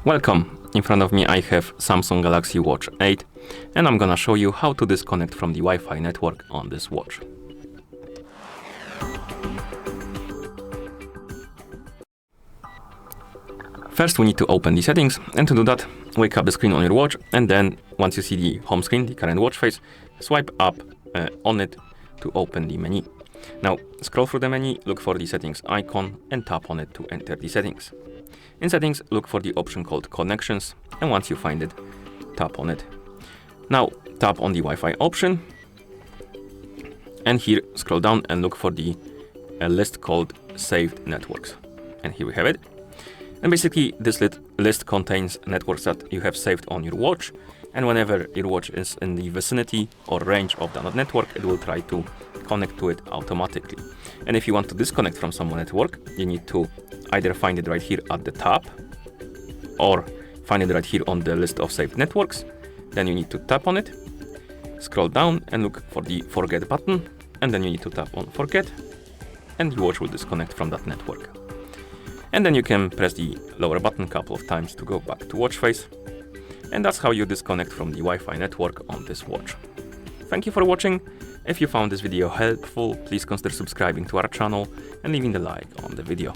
Welcome! In front of me I have Samsung Galaxy Watch 8 and I'm gonna show you how to disconnect from the Wi-Fi network on this watch. First we need to open the settings, and to do that wake up the screen on your watch, and then once you see the home screen, the current watch face, swipe up on it to open the menu. Now scroll through the menu, look for the settings icon and tap on it to enter the settings. In settings, look for the option called connections, and once you find it, tap on it. Now tap on the Wi-Fi option, and here scroll down and look for the list called saved networks. And here we have it. And basically this list contains networks that you have saved on your watch, and whenever your watch is in the vicinity or range of that network, it will try to connect to it automatically. And if you want to disconnect from some network, you need to either find it right here at the top or find it right here on the list of saved networks. Then you need to tap on it, scroll down and look for the forget button, and then you need to tap on forget, and your watch will disconnect from that network. And then you can press the lower button a couple of times to go back to watch face. And that's how you disconnect from the Wi-Fi network on this watch. Thank you for watching. If you found this video helpful, please consider subscribing to our channel and leaving a like on the video.